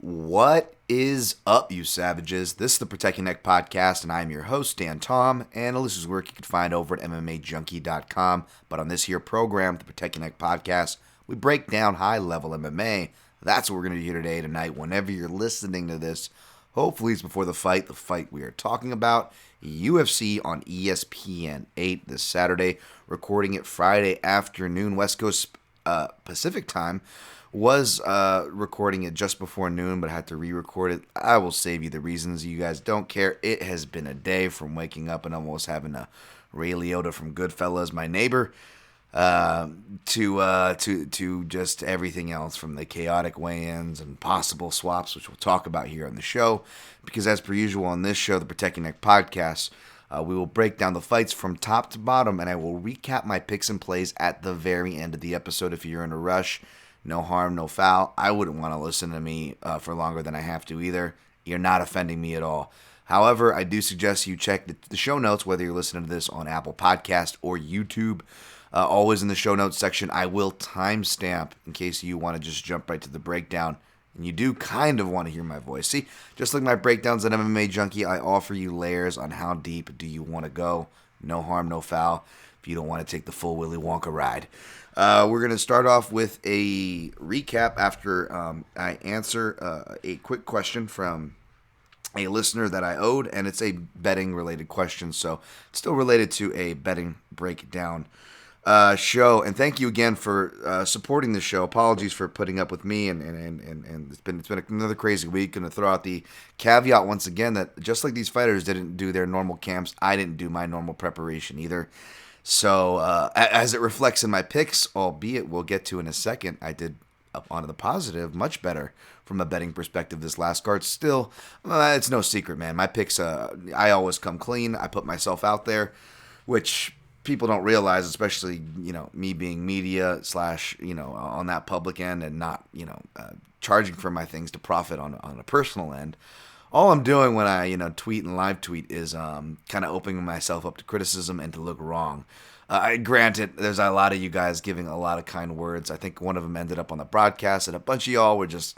What is up, you savages? This is the Protect Your Neck podcast, and I'm your host, Dan Tom. And this is work you can find over at MMAJunkie.com. But on this here program, the Protect Your Neck podcast, we break down high-level MMA. That's what we're going to do here today, tonight, whenever you're listening to this. Hopefully it's before the fight we are talking about, UFC on ESPN 8 this Saturday, recording it Friday afternoon, West Coast Pacific time. Was recording it just before noon, but had to re-record it. I will save you the reasons. You guys don't care. It has been a day from waking up and almost having a Ray Liotta from Goodfellas, my neighbor, to just everything else, from the chaotic weigh-ins and possible swaps, which we'll talk about here on the show. Because as per usual on this show, the Protect Your Neck podcast, we will break down the fights from top to bottom, and I will recap my picks and plays at the very end of the episode if you're in a rush. No harm, no foul. I wouldn't want to listen to me for longer than I have to either. You're not offending me at all. However, I do suggest you check the show notes, whether you're listening to this on Apple Podcast or YouTube. Always in the show notes section, I will timestamp in case you want to just jump right to the breakdown. And you do kind of want to hear my voice. See, just like my breakdowns at MMA Junkie, I offer you layers on how deep do you want to go. No harm, no foul. If you don't want to take the full Willy Wonka ride. We're going to start off with a recap after I answer a quick question from a listener that I owed, and it's a betting-related question, so it's still related to a betting breakdown show. And thank you again for supporting the show. Apologies for putting up with me, and it's been another crazy week. Going to throw out the caveat once again that just like these fighters didn't do their normal camps, I didn't do my normal preparation either. So, as it reflects in my picks, albeit we'll get to in a second, I did, up onto the positive, much better from a betting perspective this last card. Still, it's no secret, man. My picks, I always come clean. I put myself out there, which people don't realize, especially, me being media / on that public end and not, charging for my things to profit on a personal end. All I'm doing when I, tweet and live tweet is kind of opening myself up to criticism and to look wrong. Granted, there's a lot of you guys giving a lot of kind words. I think one of them ended up on the broadcast, and a bunch of y'all were just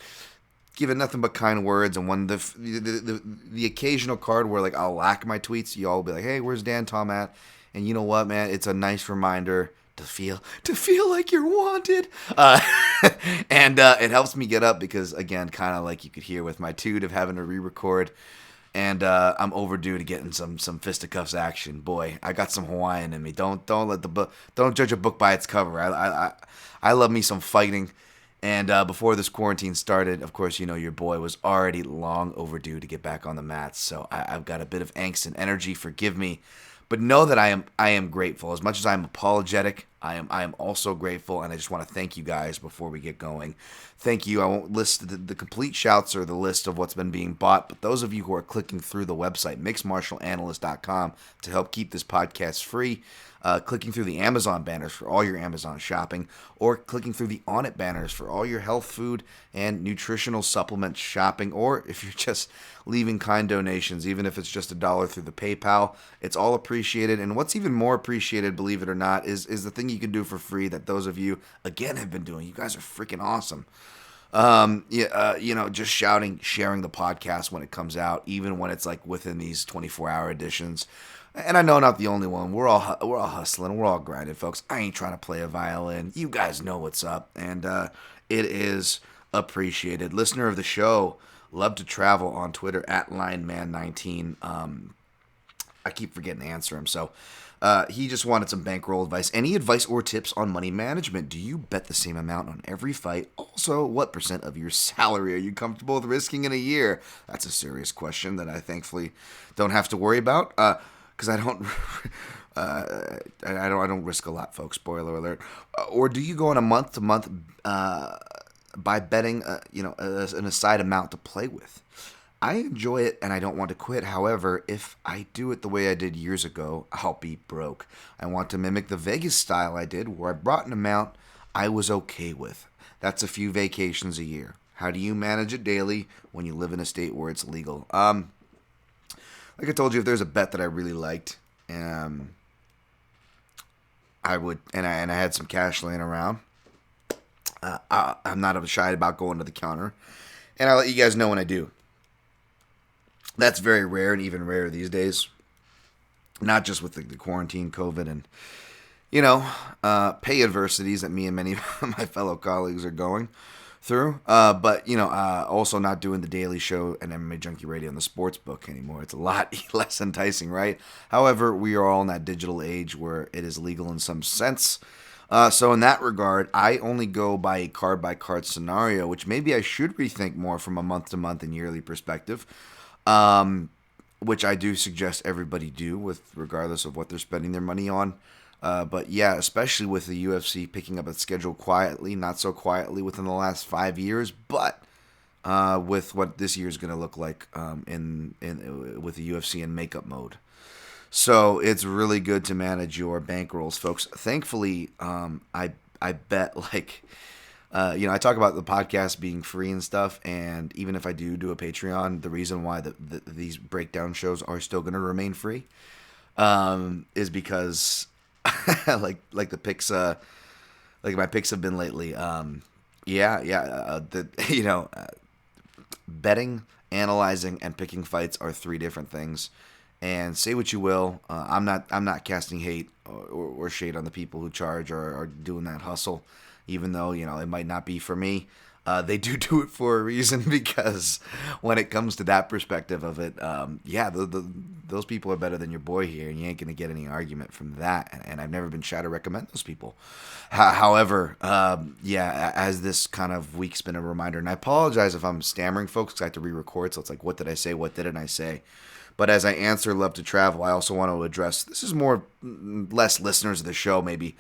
giving nothing but kind words. And when the occasional card where I'll lack my tweets, y'all will be like, "Hey, where's Dan Tom at?" And you know what, man? It's a nice reminder to feel like you're wanted, and it helps me get up because, again, kind of like you could hear with my toot of having to re-record, and I'm overdue to getting some fisticuffs action. Boy, I got some Hawaiian in me. Don't judge a book by its cover. I love me some fighting, and before this quarantine started, of course, your boy was already long overdue to get back on the mats. So I've got a bit of angst and energy. Forgive me. But know that I am grateful. As much as I'm apologetic, I am also grateful, and I just want to thank you guys before we get going. Thank you. I won't list the complete shouts or the list of what's been being bought, but those of you who are clicking through the website, mixedmartialanalyst.com, to help keep this podcast free, clicking through the Amazon banners for all your Amazon shopping, or clicking through the On It banners for all your health food and nutritional supplement shopping, or if you're just leaving kind donations, even if it's just $1 through the PayPal, it's all appreciated. And what's even more appreciated, believe it or not, is the thing you can do for free that those of you, again, have been doing. You guys are freaking awesome. Just sharing the podcast when it comes out, even when it's within these 24-hour editions. And I know I'm not the only one. We're all hustling. We're all grinding, folks. I ain't trying to play a violin. You guys know what's up, and it is appreciated. Listener of the show, love to travel on Twitter at LineMan19. I keep forgetting to answer him, so he just wanted some bankroll advice. Any advice or tips on money management? Do you bet the same amount on every fight? Also, what % of your salary are you comfortable with risking in a year? That's a serious question that I thankfully don't have to worry about. Because I don't risk a lot, folks. Spoiler alert. Or do you go on a month to month by betting, an aside amount to play with? I enjoy it and I don't want to quit. However, if I do it the way I did years ago, I'll be broke. I want to mimic the Vegas style I did, where I brought an amount I was okay with. That's a few vacations a year. How do you manage it daily when you live in a state where it's legal? Like I told you, if there's a bet that I really liked, I would, and I had some cash laying around. I'm not shy about going to the counter and I'll let you guys know when I do. That's very rare and even rarer these days. Not just with the quarantine, COVID, and pay adversities that me and many of my fellow colleagues are going through. But also not doing the daily show and MMA Junkie Radio on the sports book anymore. It's a lot less enticing, right? However, we are all in that digital age where it is legal in some sense. So in that regard, I only go by a card-by-card scenario, which maybe I should rethink more from a month-to-month and yearly perspective, which I do suggest everybody do, with regardless of what they're spending their money on. But yeah, especially with the UFC picking up its schedule quietly, not so quietly within the last 5 years, but with what this year is going to look like with the UFC in makeup mode. So it's really good to manage your bankrolls, folks. Thankfully, I bet I talk about the podcast being free and stuff, and even if I do a Patreon, the reason why these breakdown shows are still going to remain free is because like the picks, like my picks have been lately. Betting, analyzing, and picking fights are three different things. And say what you will, I'm not casting hate or shade on the people who charge or are doing that hustle, even though it might not be for me. They do it for a reason, because when it comes to that perspective of it, those people are better than your boy here, and you ain't gonna get any argument from that. And I've never been shy to recommend those people. However, as this kind of week's been a reminder, and I apologize if I'm stammering, folks, because I have to re-record, so it's like, what did I say? What didn't I say? But as I answer Love to Travel, I also want to address, this is less listeners of the show, maybe,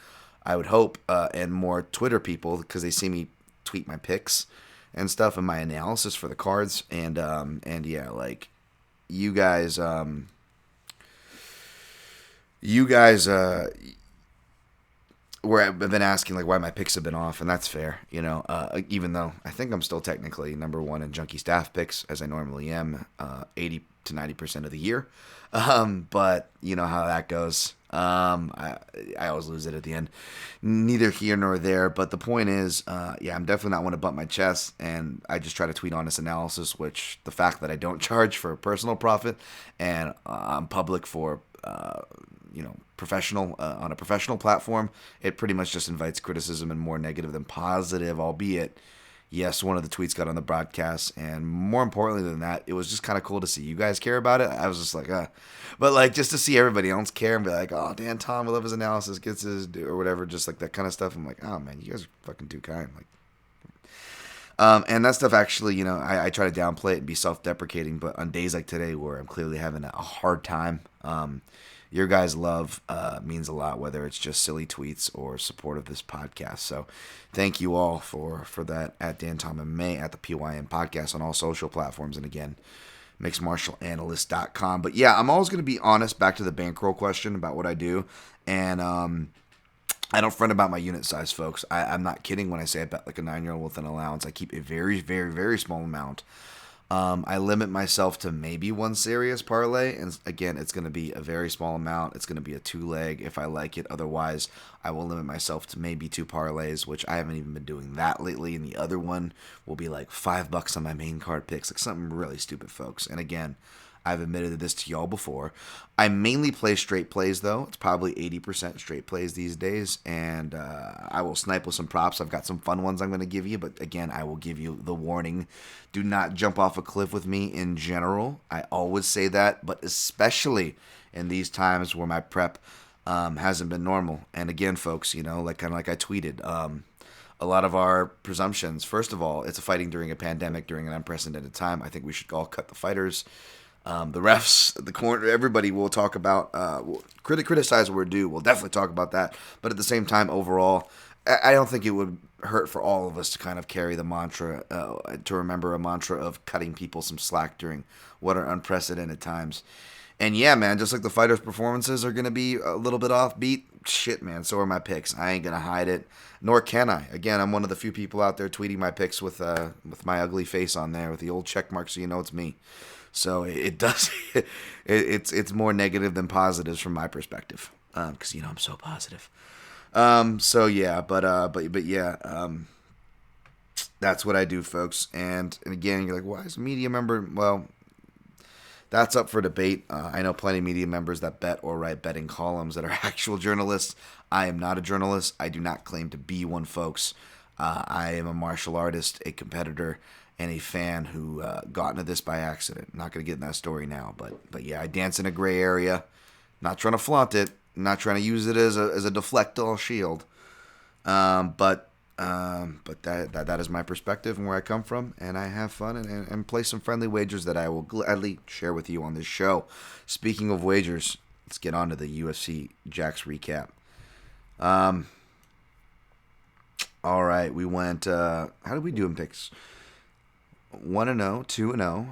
I would hope, and more Twitter people, because they see me tweet my picks and stuff and my analysis for the cards. And you guys, where I've been asking why my picks have been off, and that's fair, even though I think I'm still technically number one in Junkie Staff picks, as I normally am, 80 to 90% of the year. But you know how that goes. I always lose it at the end. Neither here nor there, but the point is, I'm definitely not one to bump my chest, and I just try to tweet honest analysis, which the fact that I don't charge for personal profit, and I'm public for professional on a professional platform, it pretty much just invites criticism and more negative than positive, albeit yes, one of the tweets got on the broadcast, and more importantly than that, it was just kind of cool to see you guys care about it. I was just like, but just to see everybody else care and be like, oh, Dan Tom, we love his analysis, gets his, or whatever, just like that kind of stuff. I'm like, oh man, you guys are fucking too kind. And that stuff actually, I try to downplay it and be self-deprecating, but on days like today where I'm clearly having a hard time, your guys' love means a lot, whether it's just silly tweets or support of this podcast. So thank you all for that at Dan Tom MMA, at the PYM podcast on all social platforms. And again, mixedmartialanalyst.com. But yeah, I'm always going to be honest, back to the bankroll question about what I do. And I don't front about my unit size, folks. I'm not kidding when I say I bet like a 9-year-old with an allowance. I keep a very, very, very small amount. I limit myself to maybe one serious parlay, and again, it's going to be a very small amount. It's going to be a 2-leg if I like it. Otherwise, I will limit myself to maybe 2 parlays, which I haven't even been doing that lately. And the other one will be like $5 on my main card picks, like something really stupid, folks. And again, I've admitted this to y'all before. I mainly play straight plays, though. It's probably 80% straight plays these days, and I will snipe with some props. I've got some fun ones I'm going to give you, but again, I will give you the warning. Do not jump off a cliff with me in general. I always say that, but especially in these times where my prep hasn't been normal. And again, folks, kind of like I tweeted, a lot of our presumptions, first of all, it's fighting during a pandemic, during an unprecedented time. I think we should all cut the fighters. The refs, the corner, everybody will talk about, criticize what we're due. We'll definitely talk about that. But at the same time, overall, I don't think it would hurt for all of us to kind of carry the mantra, to remember a mantra of cutting people some slack during what are unprecedented times. And yeah, man, just like the fighters' performances are going to be a little bit offbeat, shit, man, so are my picks. I ain't going to hide it, nor can I. Again, I'm one of the few people out there tweeting my picks with my ugly face on there, with the old check mark so you know it's me. So it does. It's more negative than positives from my perspective, because I'm so positive. So yeah, but yeah. That's what I do, folks. And again, you're like, why is a media member? Well, that's up for debate. I know plenty of media members that bet or write betting columns that are actual journalists. I am not a journalist. I do not claim to be one, folks. I am a martial artist, a competitor, and a fan who got into this by accident. I'm not going to get in that story now, but yeah, I dance in a gray area. Not trying to flaunt it. Not trying to use it as a deflectile shield. But that is my perspective and where I come from, and I have fun and play some friendly wagers that I will gladly share with you on this show. Speaking of wagers, let's get on to the UFC Jax recap. All right, we went. How did we do in picks? 1-0, 2-0,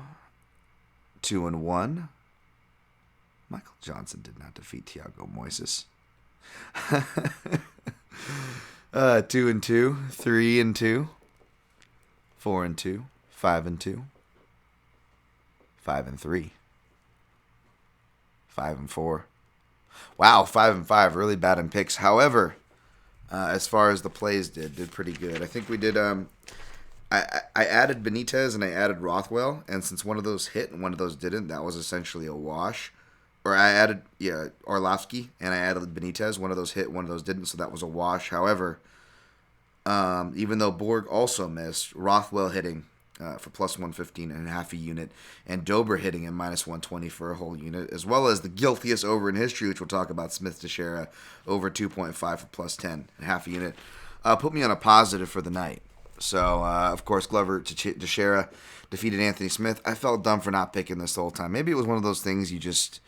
2-1. Michael Johnson did not defeat Thiago Moises. 2-2, 3-2, 4-2, 5-2, 5-3, 5-4. Wow, 5-5, really bad in picks. However, as far as the plays did pretty good. I think we did. I added Benitez and I added Rothwell, and since one of those hit and one of those didn't, that was essentially a wash. Or I added, Orlovsky, and I added Benitez. One of those hit, one of those didn't, so that was a wash. However, even though Borg also missed, Rothwell hitting for plus 115 and a half a unit, and Dober hitting at minus 120 for a whole unit, as well as the guiltiest over in history, which we'll talk about, Smith Teixeira, over 2.5 for plus 10 and a half a unit, put me on a positive for the night. So, of course, Glover Teixeira defeated Anthony Smith. I felt dumb for not picking this the whole time. Maybe it was one of those things you just...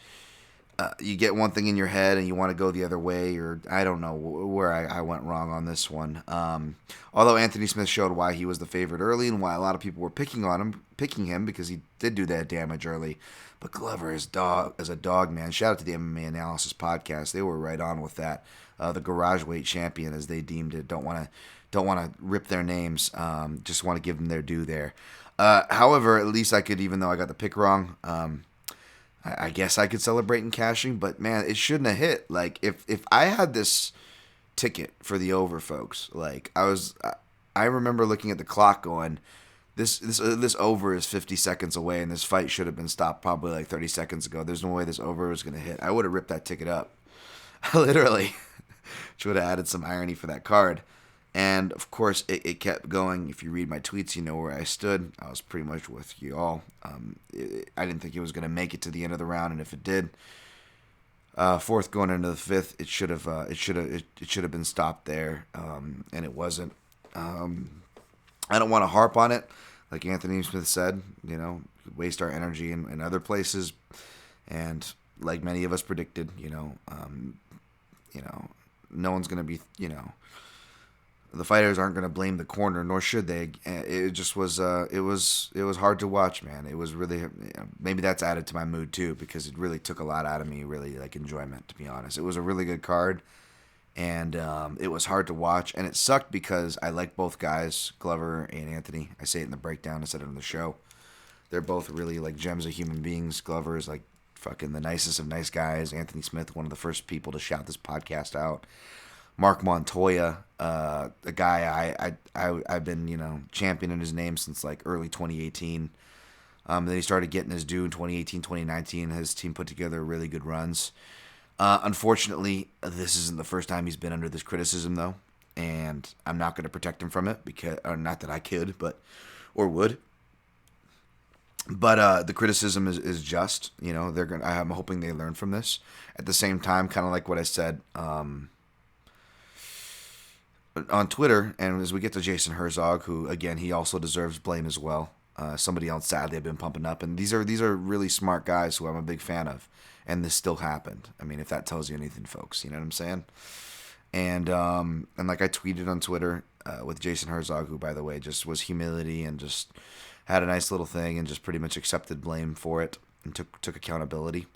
you get one thing in your head and you want to go the other way, or I don't know where I went wrong on this one. Although Anthony Smith showed why he was the favorite early and why a lot of people were picking him because he did do that damage early. But Glover is a dog, man. Shout out to the MMA Analysis Podcast. They were right on with that. The garage weight champion, as they deemed it. Don't want to rip their names. Just want to give them their due there. However, at least I could, even though I got the pick wrong. I guess I could celebrate in cashing, but man, it shouldn't have hit. Like if I had this ticket for the over, folks, like I remember looking at the clock going, this over is 50 seconds away, and this fight should have been stopped probably like 30 seconds ago. There's no way this over was gonna hit. I would have ripped that ticket up, literally, which would have added some irony for that card. And, of course, it kept going. If you read my tweets, you know where I stood. I was pretty much with you all. I didn't think it was going to make it to the end of the round, and if it did, fourth going into the fifth, it should have been stopped there, and it wasn't. I don't want to harp on it. Like Anthony Smith said, waste our energy in other places. And like many of us predicted, no one's going to be, the fighters aren't going to blame the corner, nor should they. It just was, it was hard to watch, man. It was really, maybe that's added to my mood too, because it really took a lot out of me, really like enjoyment, to be honest. It was a really good card, and it was hard to watch, and it sucked because I like both guys, Glover and Anthony. I say it in the breakdown, I said it on the show. They're both really like gems of human beings. Glover is like fucking the nicest of nice guys. Anthony Smith, one of the first people to shout this podcast out. Mark Montoya, a guy I've been championing his name since like early 2018. Then he started getting his due in 2018, 2019. His team put together really good runs. Unfortunately, this isn't the first time he's been under this criticism though, and I'm not going to protect him from it because, or not that I could, or would. But the criticism is just, I'm hoping they learn from this. At the same time, kind of like what I said. On Twitter, and as we get to Jason Herzog, who again he also deserves blame as well. Somebody else sadly I've been pumping up, and these are really smart guys who I'm a big fan of, and this still happened. I mean, if that tells you anything, folks, you know what I'm saying? And like I tweeted on Twitter with Jason Herzog, who by the way just was humility and just had a nice little thing and just pretty much accepted blame for it and took accountability.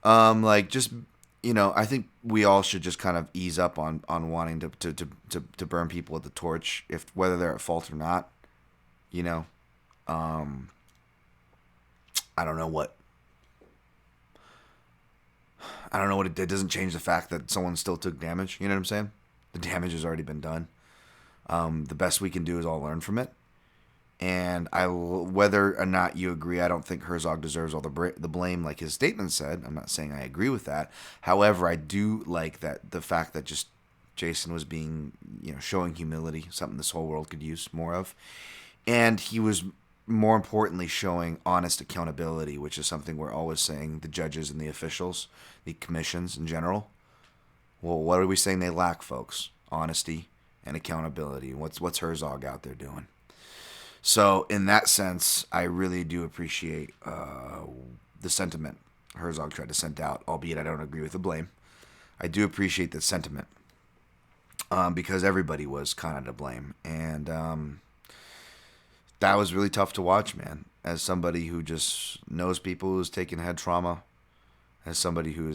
I think we all should just kind of ease up on wanting to burn people with the torch, if whether they're at fault or not. I don't know what it doesn't change the fact that someone still took damage. You know what I'm saying? The damage has already been done. The best we can do is all learn from it. And whether or not you agree, I don't think Herzog deserves all the blame, like his statement said. I'm not saying I agree with that. However, I do like that the fact that just Jason was being, showing humility, something this whole world could use more of, and he was more importantly showing honest accountability, which is something we're always saying the judges and the officials, the commissions in general. Well, what are we saying they lack, folks? Honesty and accountability. What's Herzog out there doing? So in that sense, I really do appreciate the sentiment Herzog tried to send out, albeit I don't agree with the blame. I do appreciate the sentiment because everybody was kind of to blame. And that was really tough to watch, man. As somebody who just knows people who's taken head trauma, as somebody who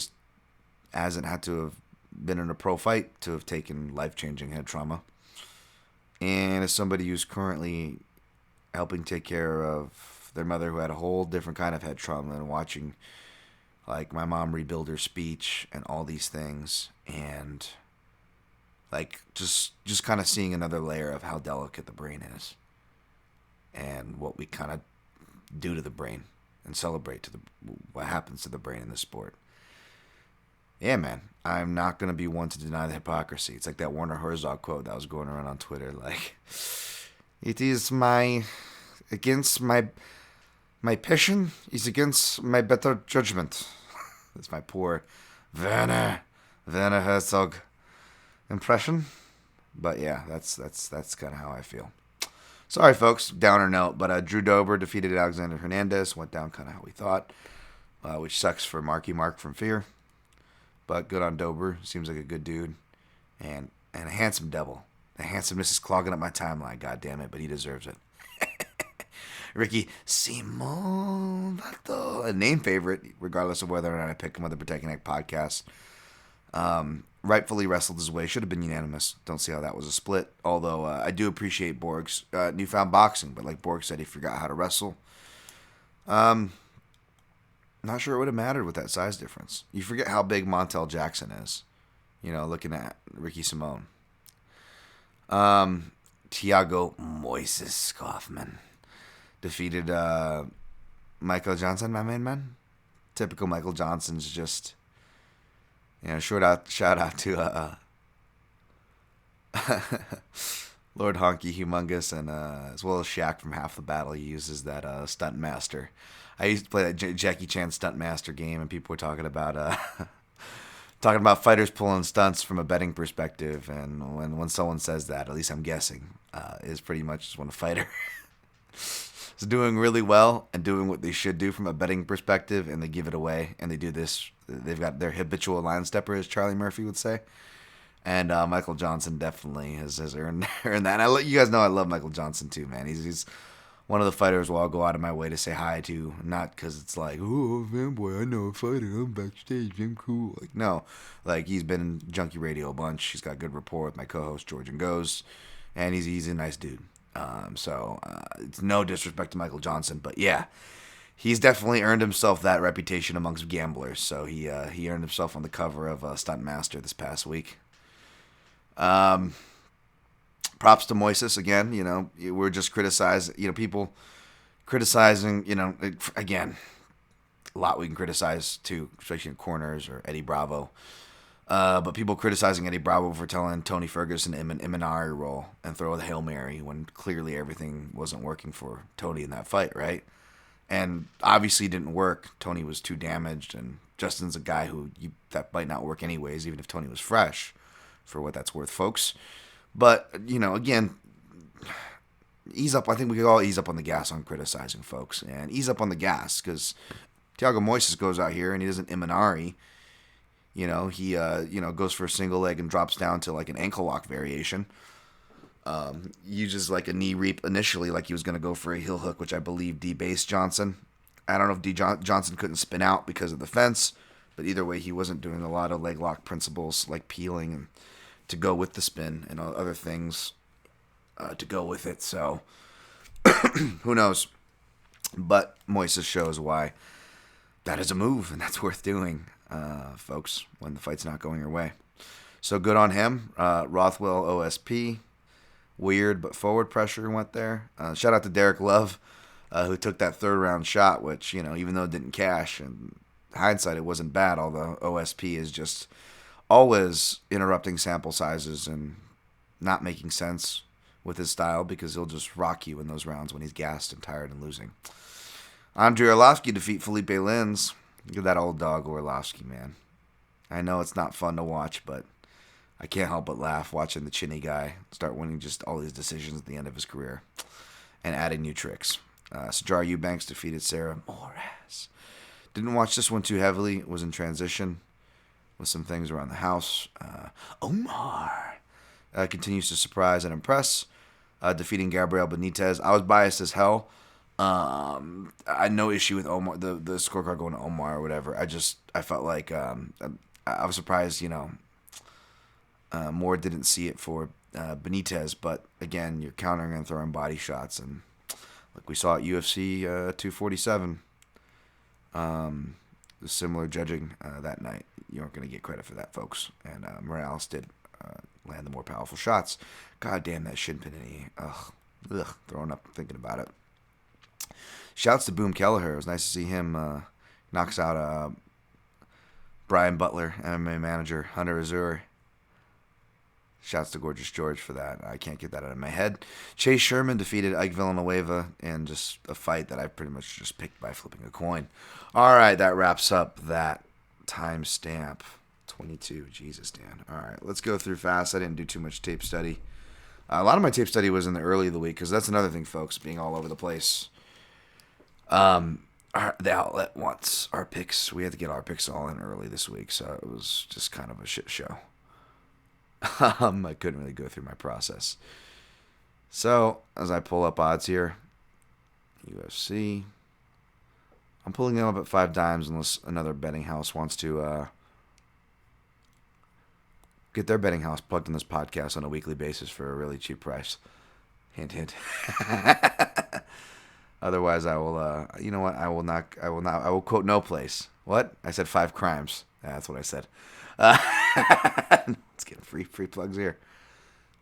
hasn't had to have been in a pro fight to have taken life-changing head trauma, and as somebody who's currently helping take care of their mother who had a whole different kind of head trauma, and watching like my mom rebuild her speech and all these things, and like just kind of seeing another layer of how delicate the brain is and what we kind of do to the brain and celebrate what happens to the brain in this sport. Yeah, man, I'm not going to be one to deny the hypocrisy. It's like that Werner Herzog quote that was going around on Twitter, like, it is against my passion is against my better judgment. That's my poor Werner Herzog impression. But yeah, that's kind of how I feel. Sorry, folks, downer note, but Drew Dober defeated Alexander Hernandez. Went down kind of how we thought, which sucks for Marky Mark from Fear. But good on Dober. Seems like a good dude. And a handsome devil. The handsomeness is clogging up my timeline, goddammit, but he deserves it. Ricky Simonato, a name favorite, regardless of whether or not I pick him on the Protecting Neck podcast. Rightfully wrestled his way. Should have been unanimous. Don't see how that was a split. Although I do appreciate Borg's newfound boxing. But like Borg said, he forgot how to wrestle. Not sure it would have mattered with that size difference. You forget how big Montel Jackson is. Looking at Ricky Simone. Thiago Moises Kaufman defeated Michael Johnson, my main man. Typical Michael Johnson's just... shout out to Lord Honky Humongous, and as well as Shaq from Half the Battle. He uses that Stunt Master. I used to play that Jackie Chan Stunt Master game, and people were talking about fighters pulling stunts from a betting perspective. And when someone says that, at least I'm guessing, is pretty much just when a fighter is doing really well and doing what they should do from a betting perspective, and they give it away, and they do this. They've got their habitual line stepper, as Charlie Murphy would say. And Michael Johnson definitely has earned that. And you guys know I love Michael Johnson too, man. He's one of the fighters where I'll go out of my way to say hi to, not because it's like, oh, fanboy, I know a fighter, I'm backstage, I'm cool. Like, no. Like, he's been in Junkie Radio a bunch. He's got good rapport with my co-host, George and Goes. And he's a nice dude. So it's no disrespect to Michael Johnson, but yeah. He's definitely earned himself that reputation amongst gamblers. So he earned himself on the cover of Stunt Master this past week. Props to Moises again. We're just criticizing. People criticizing. Again, a lot we can criticize too, especially in corners or Eddie Bravo. But people criticizing Eddie Bravo for telling Tony Ferguson an Imanari roll and throw the Hail Mary when clearly everything wasn't working for Tony in that fight, right? And obviously didn't work. Tony was too damaged, and Justin's a guy that might not work anyways, even if Tony was fresh, for what that's worth, folks. But, again, ease up. I think we could all ease up on the gas on criticizing folks, and ease up on the gas, because Thiago Moises goes out here and he doesn't Imanari. He goes for a single leg and drops down to like an ankle lock variation. Uses like a knee reap initially, like he was going to go for a heel hook, which I believe debased Johnson. I don't know if Johnson couldn't spin out because of the fence, but either way, he wasn't doing a lot of leg lock principles like peeling and to go with the spin and other things to go with it. So who knows? But Moises shows why that is a move, and that's worth doing, folks, when the fight's not going your way. So good on him. Rothwell OSP weird, but forward pressure went there. Shout out to Derek Love, who took that third round shot, which, even though it didn't cash, in hindsight it wasn't bad, although OSP is just always interrupting sample sizes and not making sense with his style, because he'll just rock you in those rounds when he's gassed and tired and losing. Andrei Arlovsky defeat Felipe Lins. Look at that old dog Arlovsky, man. I know it's not fun to watch, but I can't help but laugh watching the chinny guy start winning just all these decisions at the end of his career and adding new tricks. Sajara Eubanks defeated Sarah Moras. Didn't watch this one too heavily. It was in transition with some things around the house. Omar continues to surprise and impress, defeating Gabriel Benitez. I was biased as hell. I had no issue with Omar, the scorecard going to Omar or whatever. I felt like I was surprised, Moore didn't see it for Benitez, but again, you're countering and throwing body shots, and like we saw at UFC 247, similar judging that night. You aren't going to get credit for that, folks. And Morales did land the more powerful shots. God damn, that shin pin knee. Ugh, throwing up thinking about it. Shouts to Boom Kelleher. It was nice to see him knocks out Brian Butler, MMA manager, Hunter Azure. Shouts to Gorgeous George for that. I can't get that out of my head. Chase Sherman defeated Ike Villanueva in just a fight that I pretty much just picked by flipping a coin. All right, that wraps up that timestamp. 22. Jesus, Dan. All right, let's go through fast. I didn't do too much tape study. A lot of my tape study was in the early of the week, because that's another thing, folks, being all over the place. The outlet wants our picks. We had to get our picks all in early this week, so it was just kind of a shit show. I couldn't really go through my process. So, as I pull up odds here, UFC. I'm pulling them up at 5 dimes unless another betting house wants to get their betting house plugged in this podcast on a weekly basis for a really cheap price. Hint, hint. Otherwise, I will, you know what? I will quote no place. What? I said 5 crimes. Yeah, that's what I said. Let's get free plugs here.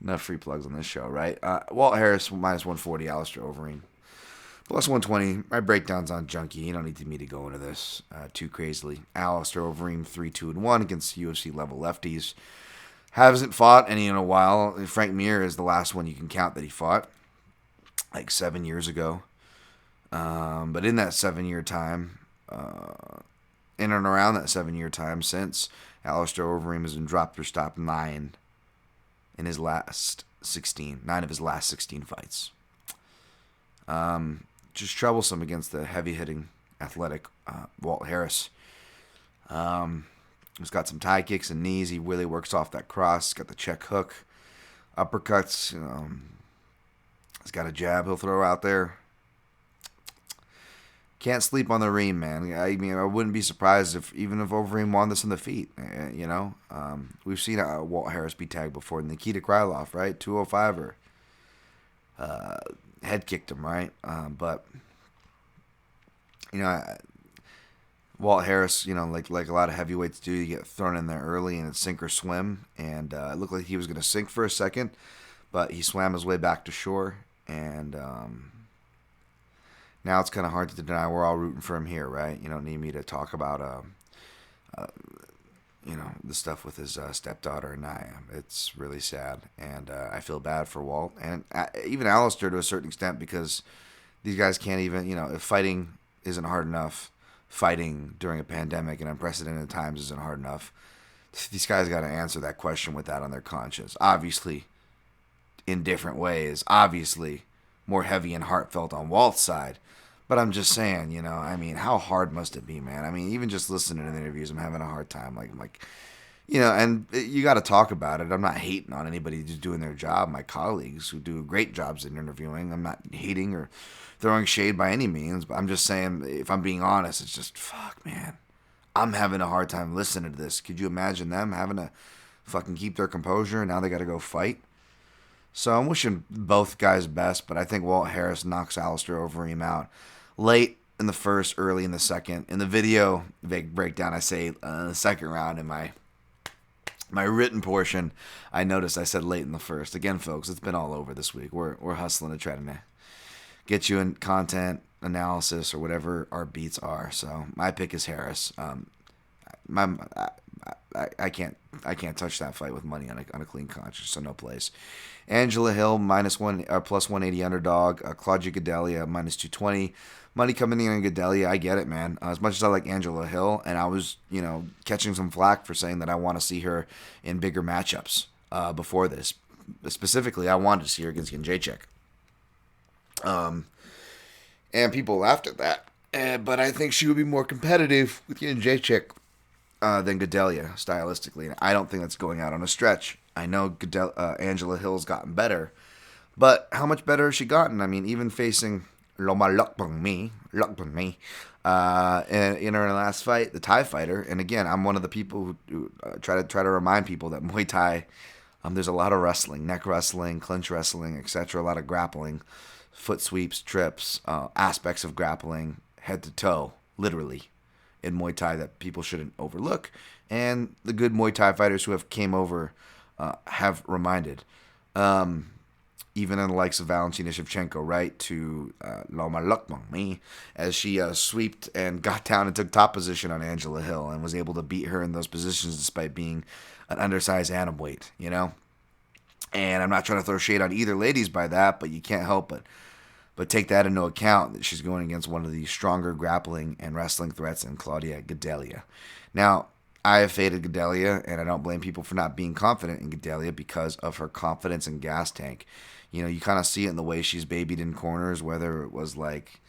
Enough free plugs on this show, right? Walt Harris, minus 140, Alistair Overeem. Plus 120. My breakdown's on Junkie. You don't need me to go into this too crazily. Alistair Overeem, 3-2-1 against UFC level lefties. Hasn't fought any in a while. Frank Mir is the last one you can count that he fought, like 7 years ago. But in that 7-year time, in and around that 7-year time since, Alistair Overeem has been dropped or stopped 9 in his last 16. 9 of his last 16 fights. Just troublesome against the heavy-hitting, athletic Walt Harris. He's got some tie kicks and knees. He really works off that cross. He's got the check hook, uppercuts. He's got a jab he'll throw out there. Can't sleep on the Reem, man. I mean, I wouldn't be surprised if Overeem won this in the feet. We've seen Walt Harris be tagged before. Nikita Krylov, right? 205er. Head kicked him, right? But Walt Harris, like a lot of heavyweights do, you get thrown in there early and it's sink or swim. And it looked like he was going to sink for a second, but he swam his way back to shore. And now it's kind of hard to deny we're all rooting for him here, right? You don't need me to talk about, the stuff with his stepdaughter and Naya. It's really sad, and I feel bad for Walt and even Alistair to a certain extent, because these guys can't even, if fighting isn't hard enough, fighting during a pandemic and unprecedented times isn't hard enough. These guys got to answer that question with that on their conscience. Obviously, in different ways. Obviously, more heavy and heartfelt on Walt's side. But I'm just saying, how hard must it be, man? I mean, even just listening to the interviews, I'm having a hard time. And you got to talk about it. I'm not hating on anybody who's doing their job. My colleagues who do great jobs in interviewing, I'm not hating or throwing shade by any means. But I'm just saying, if I'm being honest, it's just, fuck, man. I'm having a hard time listening to this. Could you imagine them having to fucking keep their composure and now they got to go fight? So I'm wishing both guys best, but I think Walt Harris knocks Alistair Overeem out late in the first, early in the second. In the video breakdown, I say the second round in my My written portion, I noticed I said late in the first. Again, folks, it's been all over this week. We're hustling to try to get you in content analysis or whatever our beats are. So my pick is Harris. My I can't touch that fight with money on a clean conscience, so no place. Angela Hill plus 180 underdog. Claudia Gadelha minus 220. Money coming in on Gadelha, I get it, man. As much as I like Angela Hill, and I was catching some flack for saying that I want to see her in bigger matchups before this. Specifically, I wanted to see her against Jędrzejczyk. And people laughed at that. But I think she would be more competitive with Jędrzejczyk than Gadelha, stylistically. And I don't think that's going out on a stretch. I know Angela Hill's gotten better, but how much better has she gotten? I mean, even facing Loma Lokbungmi, in her last fight, the Thai fighter. And again, I'm one of the people who try to remind people that Muay Thai, there's a lot of wrestling, neck wrestling, clinch wrestling, etc. A lot of grappling, foot sweeps, trips, aspects of grappling, head to toe, literally, in Muay Thai that people shouldn't overlook. And the good Muay Thai fighters who have came over have reminded. Even in the likes of Valentina Shevchenko, right, to Loma Lokbungmi, as she sweeped and got down and took top position on Angela Hill and was able to beat her in those positions despite being an undersized atomweight, And I'm not trying to throw shade on either ladies by that, but you can't help but take that into account that she's going against one of the stronger grappling and wrestling threats in Claudia Gadelha. Now, I have faded Gadelha, and I don't blame people for not being confident in Gadelha because of her confidence and gas tank. You kind of see it in the way she's babied in corners, whether it was like,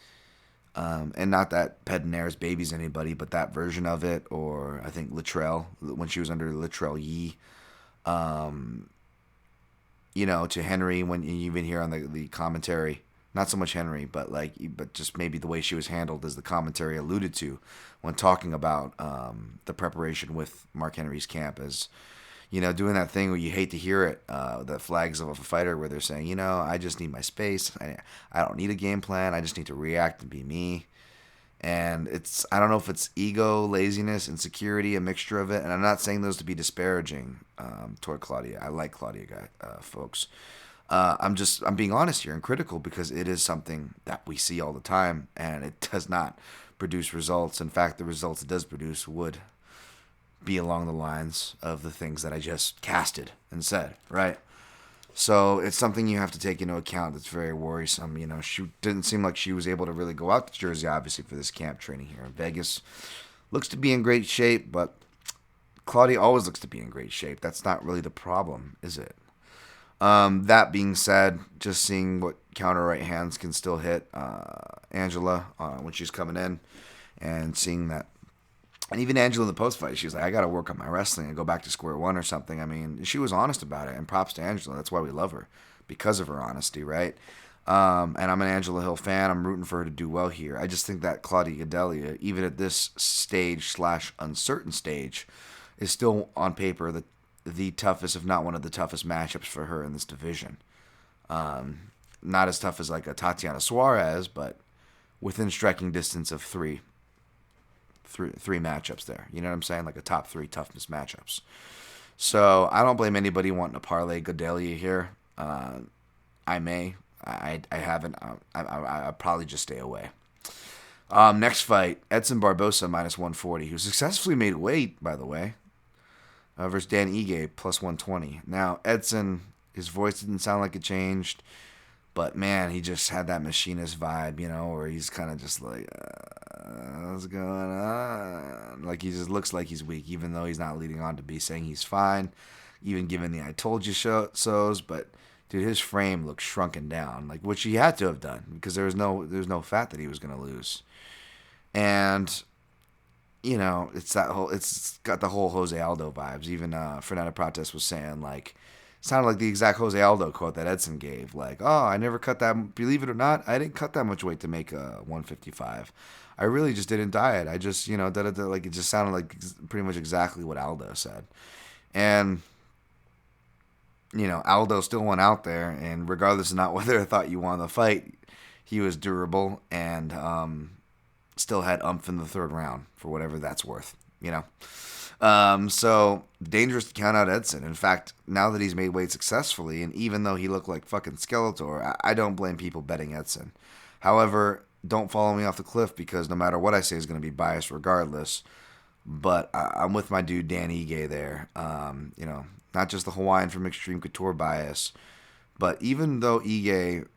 and not that Pedinares babies anybody, but that version of it, or I think Littrell, when she was under Littrell Yee, to Henry, when you even hear on the commentary, not so much Henry, but just maybe the way she was handled, as the commentary alluded to when talking about the preparation with Mark Henry's camp, as doing that thing where you hate to hear it, the flags of a fighter where they're saying, I just need my space. I don't need a game plan. I just need to react and be me. And I don't know if it's ego, laziness, insecurity, a mixture of it. And I'm not saying those to be disparaging toward Claudia. I like Claudia, folks. I'm being honest here and critical because it is something that we see all the time, and it does not produce results. In fact, the results it does produce would be along the lines of the things that I just casted and said, right? So it's something you have to take into account that's very worrisome. She didn't seem like she was able to really go out to Jersey, obviously, for this camp training here in Vegas. Looks to be in great shape, but Claudia always looks to be in great shape. That's not really the problem, is it? That being said, just seeing what counter right hands can still hit Angela when she's coming in, and seeing that. And even Angela in the post-fight, she was like, I got to work on my wrestling and go back to square one or something. I mean, she was honest about it, and props to Angela. That's why we love her, because of her honesty, right? And I'm an Angela Hill fan. I'm rooting for her to do well here. I just think that Claudia Gadelha, even at this stage / uncertain stage, is still on paper the toughest, if not one of the toughest matchups for her in this division. Not as tough as like a Tatiana Suarez, but within striking distance of three matchups there. You know what I'm saying? Like a top 3 toughness matchups. So I don't blame anybody wanting to parlay Gadelha here. I may. I haven't. I'll probably just stay away. Next fight, Edson Barboza minus 140, who successfully made weight, by the way, versus Dan Ige plus 120. Now, Edson, his voice didn't sound like it changed, but man, he just had that machinist vibe, where he's kind of just like, what's going on? Like, he just looks like he's weak, even though he's not leading on to be saying he's fine, even given the I told you so's. But dude, his frame looks shrunken down, like, which he had to have done, because there's no fat that he was going to lose. And it's got the whole Jose Aldo vibes. Even Fernando Prates was saying, like, sounded like the exact Jose Aldo quote that Edson gave. Like, I never cut that, believe it or not, I didn't cut that much weight to make a 155. I really just didn't diet. I just, like, it just sounded like pretty much exactly what Aldo said. And, Aldo still went out there, and regardless of not whether I thought you won the fight, he was durable and still had oomph in the third round, for whatever that's worth. So dangerous to count out Edson. In fact, now that he's made weight successfully, and even though he looked like fucking Skeletor, I don't blame people betting Edson. However, don't follow me off the cliff because no matter what I say is going to be biased regardless. But I'm with my dude Dan Ige there. Not just the Hawaiian from Extreme Couture bias, but even though Ige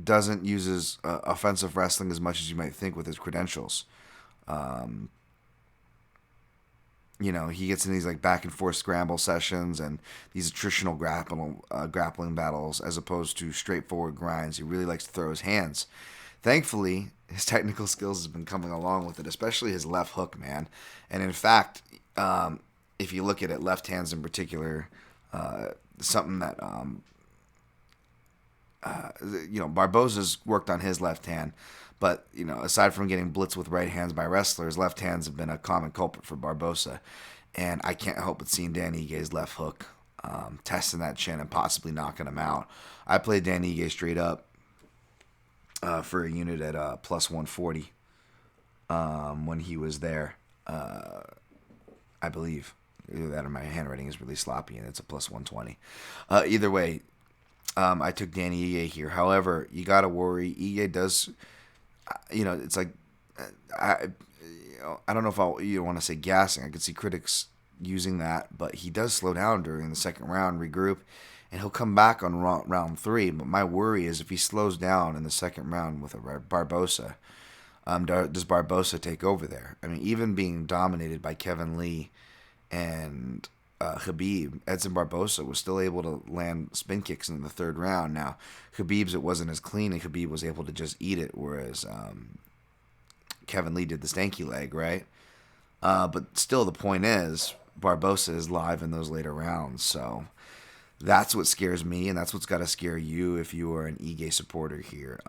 doesn't use his offensive wrestling as much as you might think with his credentials, he gets in these like back and forth scramble sessions and these attritional grappling battles as opposed to straightforward grinds. He really likes to throw his hands. Thankfully, his technical skills has been coming along with it, especially his left hook, man. And in fact, if you look at it, left hands in particular, something that Barboza's worked on his left hand. But, aside from getting blitzed with right hands by wrestlers, left hands have been a common culprit for Barboza. And I can't help but seeing Dan Ige's left hook testing that chin and possibly knocking him out. I played Dan Ige straight up for a unit at plus 140 when he was there, I believe. Either that or my handwriting is really sloppy and it's a plus 120. Either way, I took Danny Ige here. However, you got to worry. Ige does... it's like I don't know if you want to say gassing. I could see critics using that, but he does slow down during the second round, regroup, and he'll come back on round 3. But my worry is if he slows down in the second round with a Barboza, does Barboza take over there? I mean, even being dominated by Kevin Lee and Khabib, Edson Barboza was still able to land spin kicks in the third round. Now, Khabib's, it wasn't as clean, and Khabib was able to just eat it, whereas Kevin Lee did the stanky leg, right? But still, the point is, Barboza is live in those later rounds, so that's what scares me, and that's what's got to scare you if you are an Ige supporter here.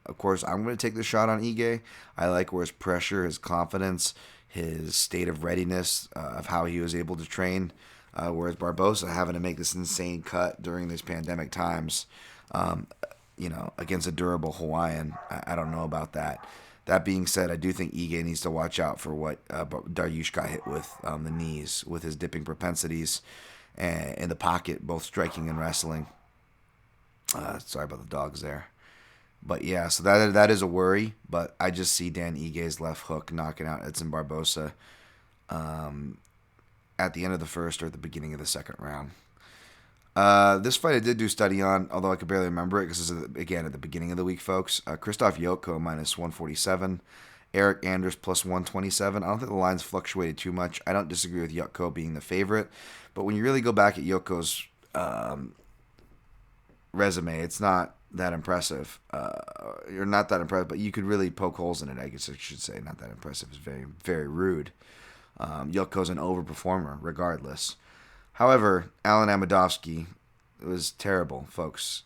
Of course, I'm going to take the shot on Ige. I like where his pressure, his confidence, his state of readiness of how he was able to train. Whereas Barboza having to make this insane cut during these pandemic times, against a durable Hawaiian, I don't know about that. That being said, I do think Ige needs to watch out for what Dariush got hit with the knees, with his dipping propensities and in the pocket, both striking and wrestling. Sorry about the dogs there. But yeah, so that is a worry, but I just see Dan Ige's left hook knocking out Edson Barboza at the end of the first or at the beginning of the second round. This fight I did do study on, although I could barely remember it because this is, again, at the beginning of the week, folks. Krzysztof Jotko minus 147. Eric Anders plus 127. I don't think the lines fluctuated too much. I don't disagree with Jotko being the favorite. But when you really go back at Jotko's resume, it's not that impressive. Or not that impressive, but you could really poke holes in it, I guess I should say. Not that impressive. It's very, very rude. Jotko's an overperformer, regardless. However, Alan Amidovsky was terrible, folks.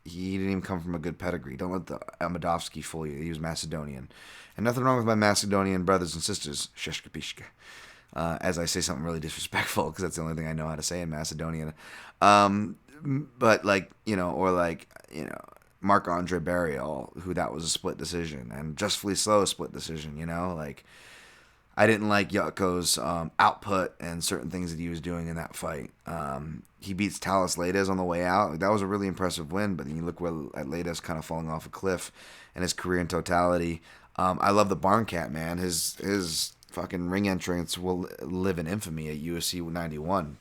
He didn't even come from a good pedigree. Don't let the Amidovsky fool you. He was Macedonian. And nothing wrong with my Macedonian brothers and sisters, Sheshka Pishka. As I say something really disrespectful, because that's the only thing I know how to say in Macedonian. But Marc-Andre Barrial, who that was a split decision, and Justly Slow split decision, I didn't like Jotko's output and certain things that he was doing in that fight. He beats Talis Leydes on the way out. That was a really impressive win, but then you look at Leydes kind of falling off a cliff and his career in totality. I love the Barn Cat, man. His fucking ring entrance will live in infamy at UFC 91.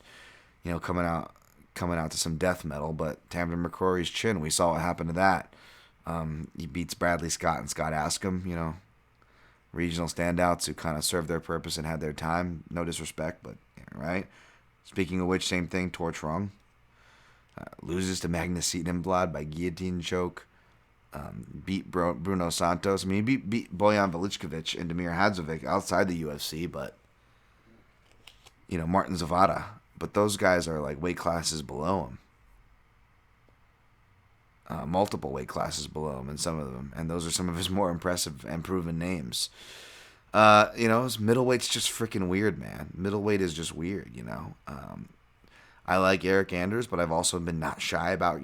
Coming out to some death metal, but Tamden McCrory's chin, we saw what happened to that. He beats Bradley Scott and Scott Askham, regional standouts who kind of served their purpose and had their time. No disrespect, but right. Speaking of which, same thing. Torch Rung loses to Magnus Sietenblad by guillotine choke. Beat Bruno Santos. I mean, he beat Bojan Velichkovic and Damir Hadzovic outside the UFC, but Martin Zavada. But those guys are like weight classes below him. Multiple weight classes below him in some of them, and those are some of his more impressive and proven names. His middleweight's just freaking weird, man. Middleweight is just weird, I like Eric Anders, but I've also been not shy about,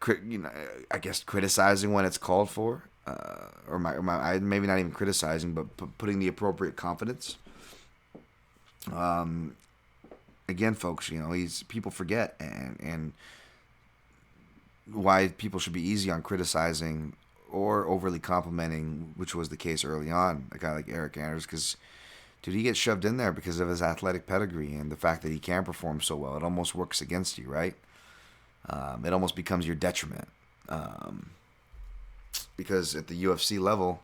I guess criticizing when it's called for. maybe not even criticizing, but putting the appropriate confidence. Again, folks, people forget and why people should be easy on criticizing or overly complimenting, which was the case early on. A guy like Eric Anders, because dude, he gets shoved in there because of his athletic pedigree and the fact that he can perform so well. It almost works against you, right? It almost becomes your detriment. Because at the UFC level,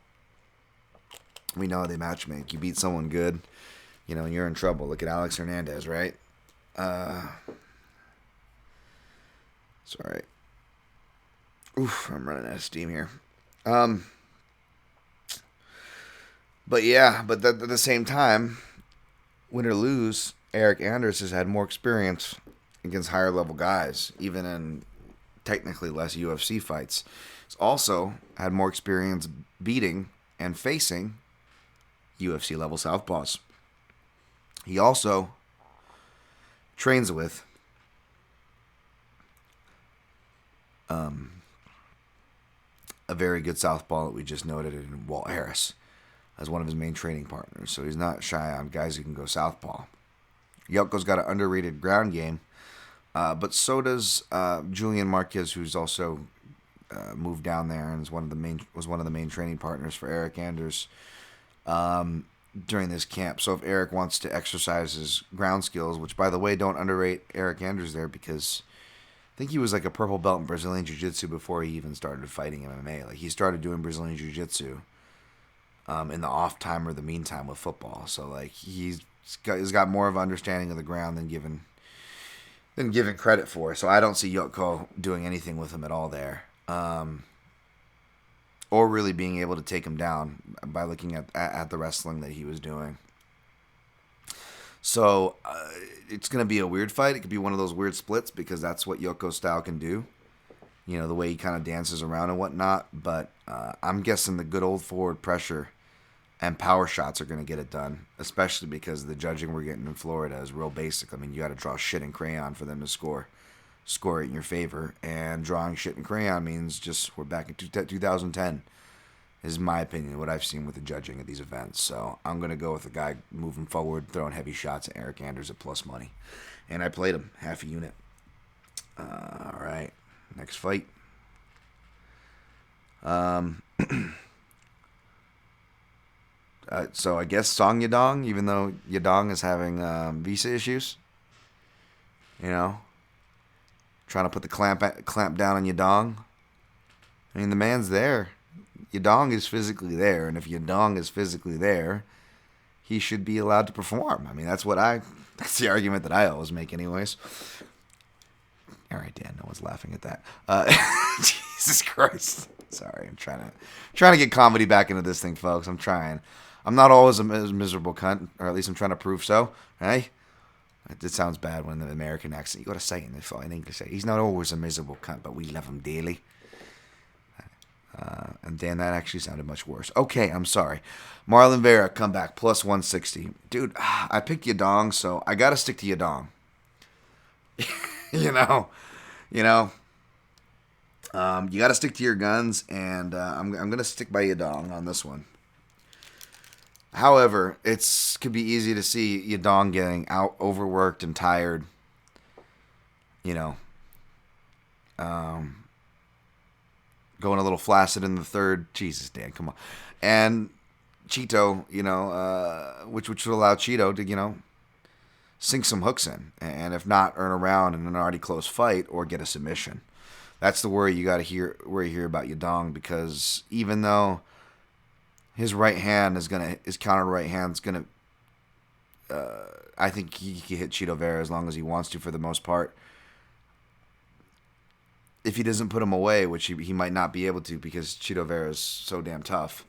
we know how they matchmake. You beat someone good, and you're in trouble. Look at Alex Hernandez, right? Sorry. Oof, I'm running out of steam here. But at the same time, win or lose, Eric Anders has had more experience against higher level guys, even in technically less UFC fights. He's also had more experience beating and facing UFC level southpaws. He also trains with a very good southpaw that we just noted in Walt Harris as one of his main training partners. So he's not shy on guys who can go southpaw. Yelko's got an underrated ground game, but so does Julian Marquez, who's also moved down there and was one of the main training partners for Eric Anders during this camp. So if Eric wants to exercise his ground skills, which by the way, don't underrate Eric Anders there, because I think he was like a purple belt in Brazilian Jiu-Jitsu before he even started fighting MMA. Like he started doing Brazilian Jiu-Jitsu in the off time or the meantime with football. So like he's got more of an understanding of the ground than given credit for. So I don't see Yoko doing anything with him at all there. Or really being able to take him down by looking at the wrestling that he was doing. So it's going to be a weird fight. It could be one of those weird splits because that's what Yoko's style can do. The way he kind of dances around and whatnot. But I'm guessing the good old forward pressure and power shots are going to get it done, especially because the judging we're getting in Florida is real basic. I mean, you got to draw shit in crayon for them to score it in your favor. And drawing shit in crayon means just we're back in 2010. Is my opinion, what I've seen with the judging at these events. So I'm going to go with the guy moving forward, throwing heavy shots at Eric Anders at plus money. And I played him, half a unit. All right, next fight. So I guess Song Yadong, even though Yadong is having visa issues. Trying to put the clamp down on Yadong. I mean, the man's there. Yadong is physically there, and if Yadong is physically there, he should be allowed to perform. I mean, that's the argument that I always make anyways. All right, Dan, no one's laughing at that. Jesus Christ. Sorry, I'm trying to get comedy back into this thing, folks. I'm trying. I'm not always a miserable cunt, or at least I'm trying to prove so. Hey? It sounds bad when the American accent. You got to say it in English. He's not always a miserable cunt, but we love him dearly. And Dan, that actually sounded much worse. Okay, I'm sorry. Marlon Vera, comeback, plus 160. Dude, I picked Yadong, so I got to stick to Yadong. You got to stick to your guns, and I'm going to stick by Yadong on this one. However, could be easy to see Yadong getting overworked and tired. Going a little flaccid in the third. Jesus, Dan, come on. And Cheeto, which would allow Cheeto to, sink some hooks in. And if not, earn a round in an already close fight or get a submission. That's the worry you got to hear about Yadong, because even though his right hand his counter right hand's gonna, I think he can hit Cheeto Vera as long as he wants to for the most part. If he doesn't put him away, which he might not be able to because Cheeto Vera is so damn tough,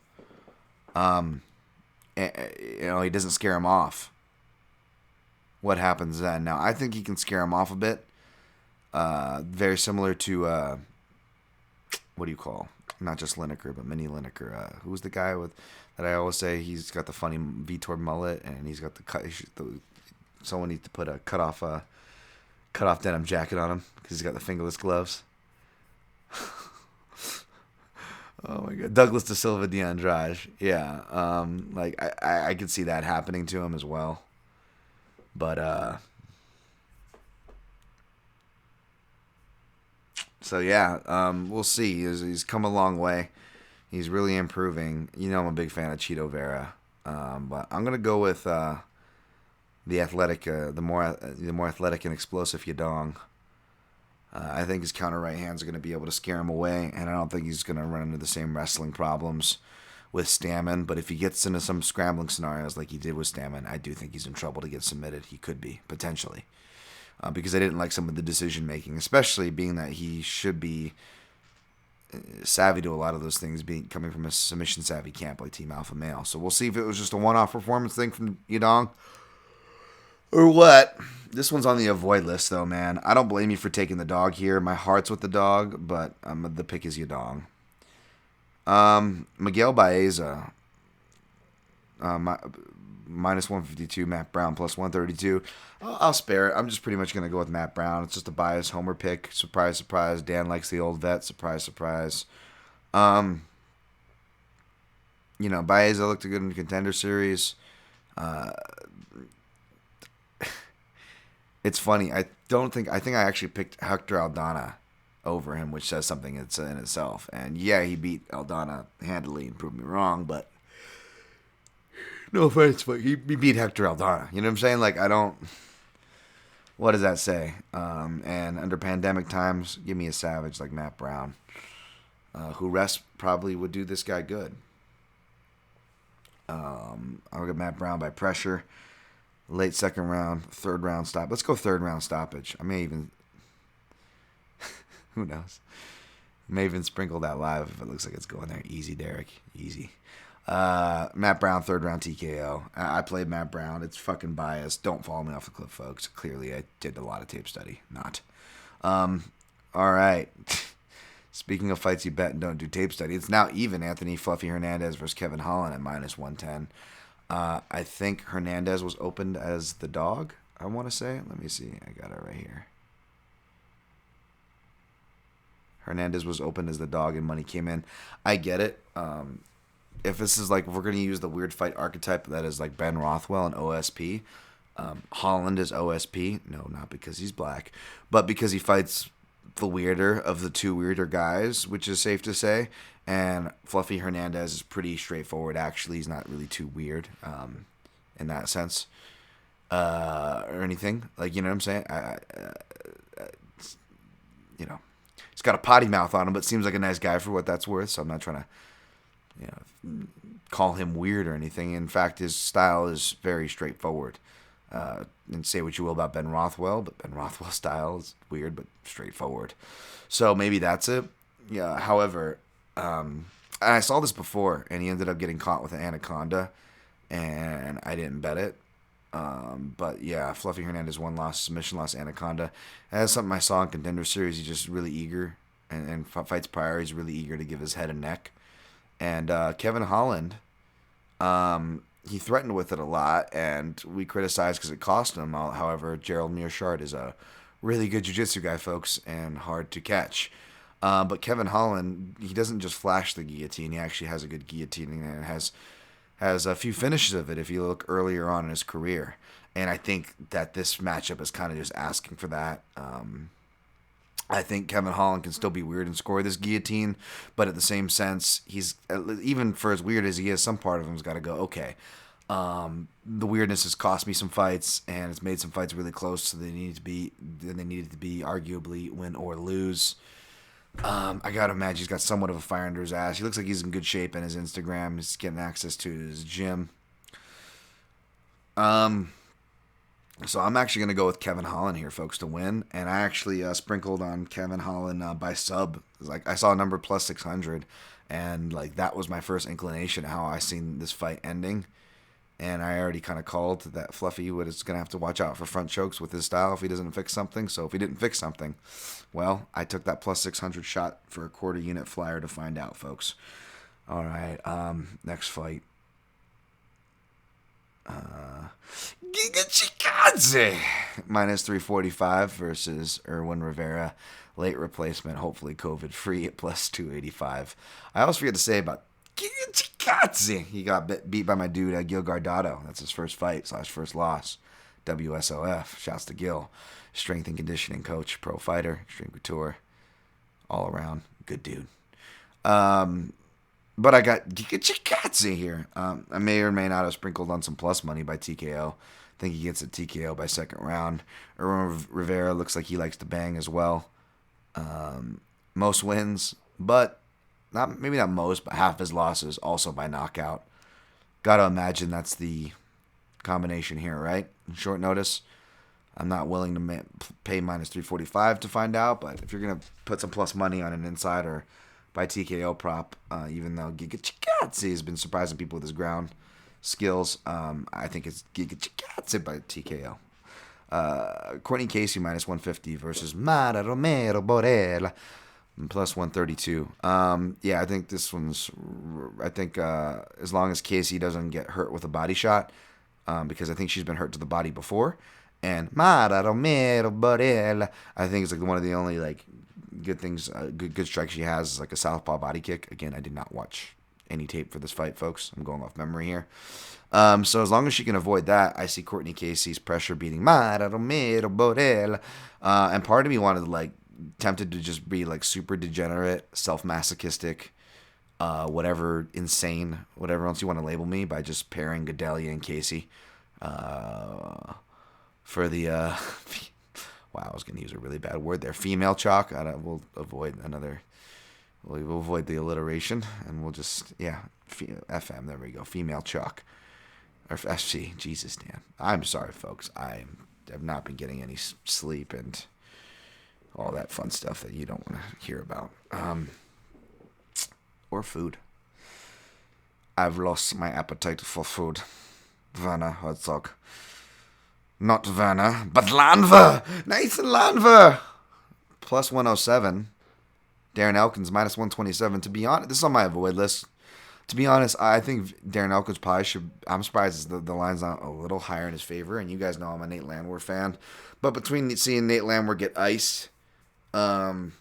he doesn't scare him off. What happens then? Now, I think he can scare him off a bit. Very similar to, what do you call? Not just Lineker, but mini Lineker. Who's the guy that I always say he's got the funny Vitor mullet and he's got the cut. Someone needs to put a cut off denim jacket on him because he's got the fingerless gloves. Oh my God, Douglas De Silva de Andrade. Yeah, like I could see that happening to him as well. But so yeah, we'll see. He's come a long way. He's really improving. You know, I'm a big fan of Cheeto Vera, but I'm gonna go with the athletic, the more athletic and explosive Yadong. I think his counter right hands are going to be able to scare him away, and I don't think he's going to run into the same wrestling problems with Stamen. But if he gets into some scrambling scenarios like he did with Stamen, I do think he's in trouble to get submitted. He could be, potentially. Because I didn't like some of the decision making, especially being that he should be savvy to a lot of those things, being coming from a submission savvy camp like Team Alpha Male. So we'll see if it was just a one off performance thing from Yadong or what. This one's on the avoid list, though, man. I don't blame you for taking the dog here. My heart's with the dog, but the pick is Yadong. Miguel Baeza, minus 152. Matt Brown, plus 132. I'll spare it. I'm just pretty much going to go with Matt Brown. It's just a biased homer pick. Surprise, surprise. Dan likes the old vet. Surprise, surprise. Baeza looked good in the Contender Series. It's funny. I think I actually picked Hector Aldana over him, which says something in itself. And yeah, he beat Aldana handily and proved me wrong, but no offense, but he beat Hector Aldana. You know what I'm saying? Like, I don't. What does that say? And under pandemic times, give me a savage like Matt Brown, who rest probably would do this guy good. I'll get Matt Brown by pressure. Late second round, third round stop. Let's go third round stoppage. I may even, who knows? May even sprinkle that live if it looks like it's going there. Easy, Derek. Easy. Matt Brown, third round TKO. I played Matt Brown. It's fucking biased. Don't follow me off the cliff, folks. Clearly, I did a lot of tape study. Not. All right. Speaking of fights you bet and don't do tape study, it's now even Anthony Fluffy Hernandez versus Kevin Holland at minus 110. I think Hernandez was opened as the dog, I want to say. Let me see. I got it right here. Hernandez was opened as the dog and money came in. I get it. If this is like, if we're going to use the weird fight archetype that is like Ben Rothwell and OSP, Holland is OSP. No, not because he's black, but because he fights the weirder of the two weirder guys, which is safe to say. And Fluffy Hernandez is pretty straightforward, actually. He's not really too weird in that sense or anything. Like, you know what I'm saying? He's got a potty mouth on him, but seems like a nice guy for what that's worth. So I'm not trying to call him weird or anything. In fact, his style is very straightforward. And say what you will about Ben Rothwell, but Ben Rothwell's style is weird but straightforward. So maybe that's it. Yeah. However, I saw this before, and he ended up getting caught with an anaconda, and I didn't bet it. But yeah, Fluffy Hernandez submission loss anaconda. That's something I saw in Contender Series. He's just really eager, and fights prior, he's really eager to give his head a neck. And Kevin Holland, he threatened with it a lot, and we criticized because it cost him. However, Gerald Mearshart is a really good jiu-jitsu guy, folks, and hard to catch. But Kevin Holland, he doesn't just flash the guillotine. He actually has a good guillotine and has a few finishes of it if you look earlier on in his career. And I think that this matchup is kind of just asking for that. I think Kevin Holland can still be weird and score this guillotine, but at the same sense, he's, even for as weird as he is, some part of him's got to go, okay, the weirdness has cost me some fights, and it's made some fights really close, so they needed to be arguably win or lose. I gotta imagine he's got somewhat of a fire under his ass. He looks like he's in good shape in his Instagram. He's getting access to his gym. So I'm actually going to go with Kevin Holland here, folks, to win. And I actually sprinkled on Kevin Holland by sub. Like, I saw a number plus 600, and like that was my first inclination of how I seen this fight ending. And I already kind of called that Fluffy is going to have to watch out for front chokes with his style if he doesn't fix something. So if he didn't fix something, well, I took that plus 600 shot for a quarter unit flyer to find out, folks. All right, next fight. Giga Chikadze minus 345 versus Erwin Rivera, late replacement, hopefully COVID-free at plus 285. I always forget to say about Giga Chikadze. He got beat by my dude, Gil Guardado. That's his first fight / first loss. WSOF. Shouts to Gil. Strength and conditioning coach, pro fighter, extreme couture. All around. Good dude. But I got Giga Chikadze here. I may or may not have sprinkled on some plus money by TKO. I think he gets a TKO by second round. Erwin Rivera looks like he likes to bang as well. Most wins, but maybe not most, but half his losses also by knockout. Gotta imagine that's the combination here, right? Short notice. I'm not willing to pay minus 345 to find out, but if you're gonna put some plus money on an insider by TKO prop, even though Giga Chikadze has been surprising people with his ground skills, I think it's Giga Chikadze by TKO. Courtney Casey minus 150 versus Mara Romero Borella plus 132. Yeah, I think this one's. I think as long as Casey doesn't get hurt with a body shot, because I think she's been hurt to the body before, and Mara Romero Borella, I think it's like one of the only like good things, good strikes she has is like a southpaw body kick. Again, I did not watch any tape for this fight, folks. I'm going off memory here. So as long as she can avoid that, I see Courtney Casey's pressure beating Mara Romero Borella. And part of me wanted to tempted to just be like super degenerate, self-masochistic, whatever, insane, whatever else you want to label me, by just pairing Gadelha and Casey for the wow, I was going to use a really bad word there. Female chalk. We'll avoid we'll avoid the alliteration, and we'll just, FM, there we go. Female chalk. Or FC. Jesus, Dan. I'm sorry, folks. I have not been getting any sleep and all that fun stuff that you don't want to hear about. Or food. I've lost my appetite for food. Werner Herzog. Not Werner, but Landwehr! Nathan Landwehr! Plus 107. Darren Elkins minus 127. To be honest, this is on my avoid list. To be honest, I think Darren Elkins probably should. I'm surprised the line's not a little higher in his favor. And you guys know I'm a Nate Landwehr fan. But between seeing Nate Landwehr get iced, dude,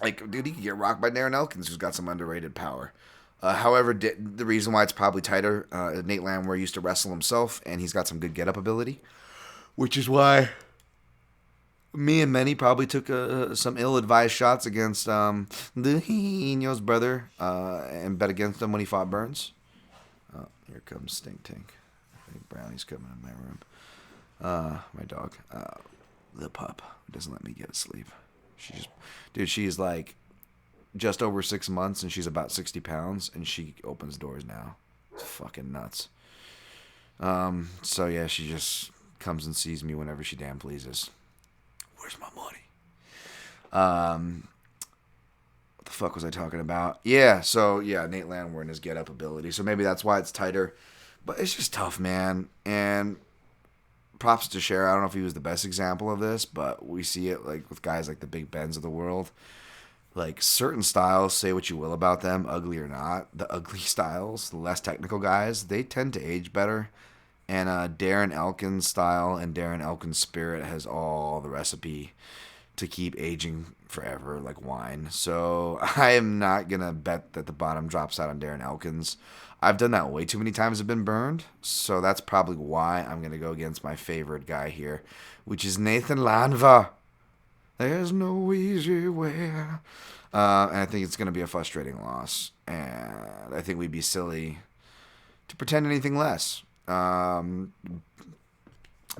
he could get rocked by Darren Elkins, who's got some underrated power. However, the reason why it's probably tighter, Nate Landwehr used to wrestle himself, and he's got some good get-up ability, which is why me and many probably took some ill-advised shots against Duhino's brother and bet against him when he fought Burns. Oh, here comes Stink Tank. I think Brownie's coming in my room. My dog, the pup, doesn't let me get to sleep. She's like just over 6 months, and she's about 60 pounds, and she opens doors now. It's fucking nuts. So yeah, she just comes and sees me whenever she damn pleases. Where's my money? What the fuck was I talking about? Yeah, so yeah, Nate Landwehr and his get-up ability. So maybe that's why it's tighter. But it's just tough, man. And props to Teixeira. I don't know if he was the best example of this, but we see it like with guys like the Big Bens of the world. Like certain styles, say what you will about them, ugly or not, the ugly styles, the less technical guys, they tend to age better. And Darren Elkins' style and Darren Elkins' spirit has all the recipe to keep aging forever like wine. So I am not going to bet that the bottom drops out on Darren Elkins. I've done that way too many times. I've been burned. So that's probably why I'm going to go against my favorite guy here, which is Nathan Landwehr. There's no easy way. And I think it's going to be a frustrating loss. And I think we'd be silly to pretend anything less. But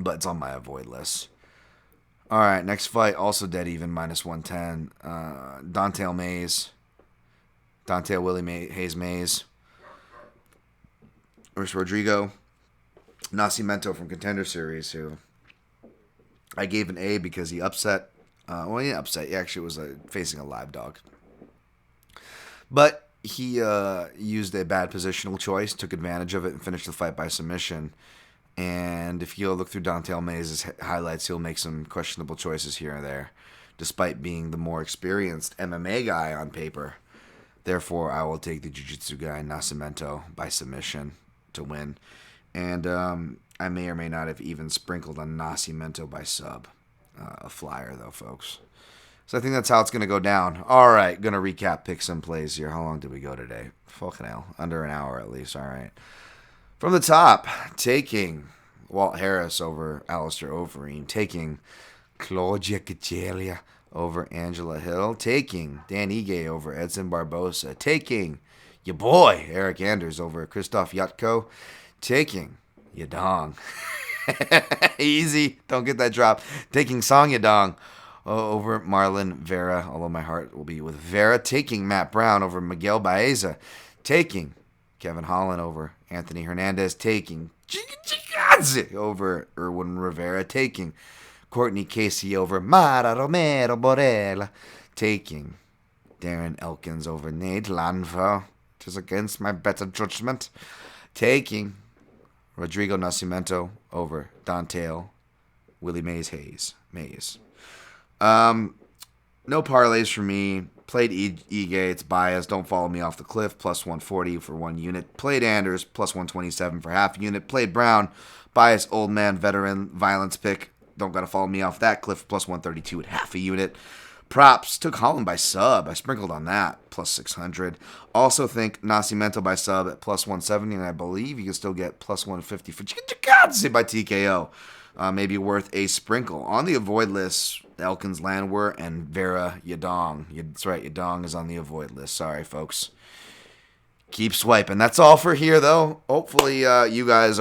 it's on my avoid list. All right, next fight, also dead even, minus 110. Dante Willie Hayes Mays versus Rodrigo Nascimento from Contender Series, who I gave an A because he upset. He didn't upset. He actually was facing a live dog. But he used a bad positional choice, took advantage of it, and finished the fight by submission. And if you'll look through Dante Mays' highlights, he'll make some questionable choices here and there, despite being the more experienced MMA guy on paper. Therefore, I will take the jiu-jitsu guy, Nascimento, by submission to win. And I may or may not have even sprinkled a Nascimento by sub. A flyer, though, folks. So I think that's how it's going to go down. All right, going to recap picks and plays here. How long did we go today? Fucking hell. Under an hour at least. All right. From the top, taking Walt Harris over Alistair Overeem. Taking Claudia Gadelia over Angela Hill. Taking Dan Ige over Edson Barboza. Taking your boy Eric Anders over Christoph Yatko. Taking Yadong. Easy. Don't get that drop. Taking Song Yadong over Marlon Vera, although my heart will be with Vera. Taking Matt Brown over Miguel Baeza. Taking Kevin Holland over Anthony Hernandez. Taking Chikadze over Erwin Rivera. Taking Courtney Casey over Mara Romero Borella. Taking Darren Elkins over Nate Lanfo. It is against my better judgment. Taking Rodrigo Nascimento over Dante Willie Mays Mays. No parlays for me. Played Ige, it's biased. Don't follow me off the cliff. Plus 140 for 1 unit. Played Anders, plus 127 for half unit. Played Brown, biased old man veteran violence pick. Don't gotta follow me off that cliff. Plus 132 at half a unit. Props, took Holland by sub. I sprinkled on that, plus 600. Also think Nascimento by sub at plus 170, and I believe you can still get plus 150 for Chikadze by TKO. Maybe worth a sprinkle. On the avoid list, Elkins Landwehr and Vera Yadong. That's right, Yadong is on the avoid list. Sorry, folks. Keep swiping. That's all for here, though. Hopefully you guys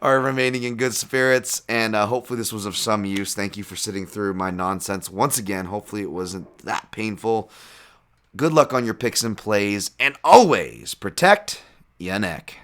are remaining in good spirits, and hopefully this was of some use. Thank you for sitting through my nonsense once again. Hopefully it wasn't that painful. Good luck on your picks and plays, and always protect your neck.